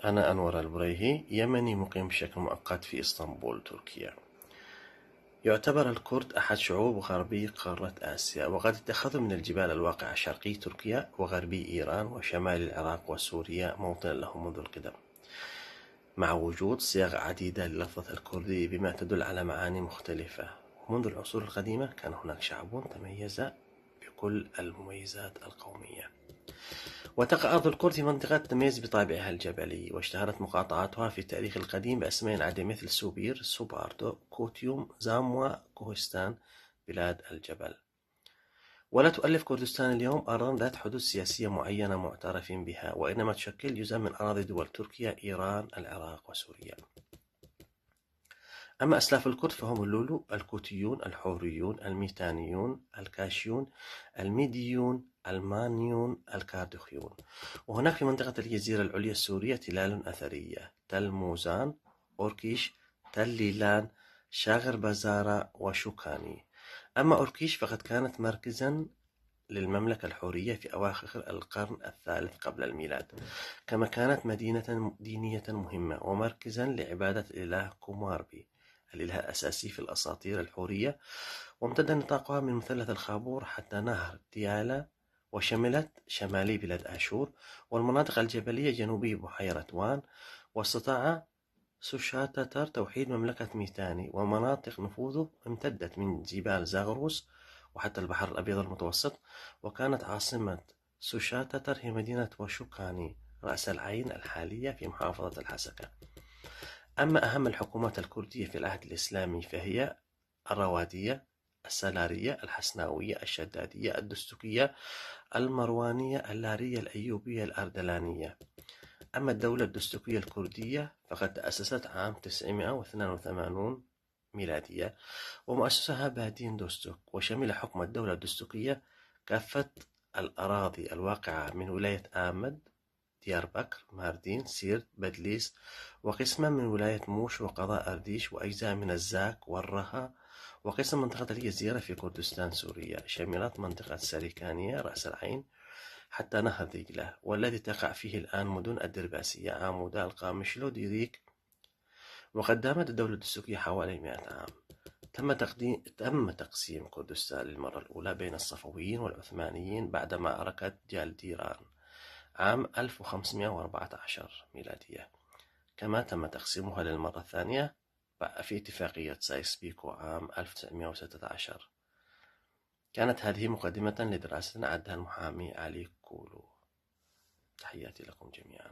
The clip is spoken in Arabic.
أنا أنور البريهي، يمني مقيم بشكل مؤقت في إسطنبول، تركيا. يعتبر الكرد أحد شعوب غربي قارة آسيا، وقد اتخذوا من الجبال الواقعة شرقي تركيا وغربي إيران وشمال العراق وسوريا موطنا لهم منذ القدم، مع وجود صيغ عديدة للفظة الكردي بما تدل على معاني مختلفة. منذ العصور القديمة كان هناك شعب تميز بكل المميزات القومية. وتقع أرض الكرد في منطقة تميز بطابعها الجبلي، واشتهرت مقاطعاتها في التاريخ القديم بأسماء عديدة مثل سوبير، سوباردو، كوتيوم، زاموا، كوهستان، بلاد الجبل. ولا تؤلف كردستان اليوم أرضا ذات حدود سياسية معينة معترف بها، وإنما تشكل جزءا من أراضي دول تركيا، إيران، العراق وسوريا. أما أسلاف الكرد فهم اللولو، الكوتيون، الحوريون، الميتانيون، الكاشيون، الميديون، المانيون، الكاردخيون. وهناك في منطقة الجزيرة العليا السورية تلال أثرية: تل موزان، أوركيش، تل ليلان، شاغر بازارة وشوكاني. أما أوركيش فقد كانت مركزا للمملكة الحورية في أواخر القرن الثالث قبل الميلاد، كما كانت مدينة دينية مهمة ومركزا لعبادة الإله كوماربي، الإله الأساسي في الأساطير الحورية. وامتد نطاقها من مثلث الخابور حتى نهر ديالا، وشملت شمالي بلاد آشور والمناطق الجبلية جنوبي بحيرة وان. واستطاع سوشاتتر توحيد مملكة ميتاني، ومناطق نفوذه امتدت من جبال زاغروس وحتى البحر الأبيض المتوسط. وكانت عاصمة سوشاتتر هي مدينة وشوكاني، رأس العين الحالية في محافظة الحسكة. أما أهم الحكومات الكردية في العهد الإسلامي فهي الروادية، السلارية، الحسناوية، الشدادية، الدستوكية، المروانية، اللارية، الأيوبية، الأردلانية. أما الدولة الدستوكية الكردية فقد تأسست عام 982 ميلادية، ومؤسسها بادين دوستوك، وشمل حكم الدولة الدستوكية كافة الأراضي الواقعة من ولاية آمد، ديار بكر، ماردين، سيرت، بدليس، وقسما من ولاية موش وقضاء أرديش، وأجزاء من الزاك والرها، وقسم منطقة الجزيرة في كردستان سوريا. شملت منطقة سريكانية، رأس العين، حتى نهر دجلة، والذي تقع فيه الآن مدن الدرباسية، عامودا، القامشلو، ديريك. وقد دامت الدولة الدستوكية حوالي 100 عام. تم تقسيم كردستان للمرة الأولى بين الصفويين والعثمانيين بعد معركة جالديران عام 1514 ميلادية، كما تم تقسيمها للمرة الثانية في اتفاقية سايكس-بيكو عام 1916. كانت هذه مقدمة لدراسة أعدها المحامي علي كولو. تحياتي لكم جميعا.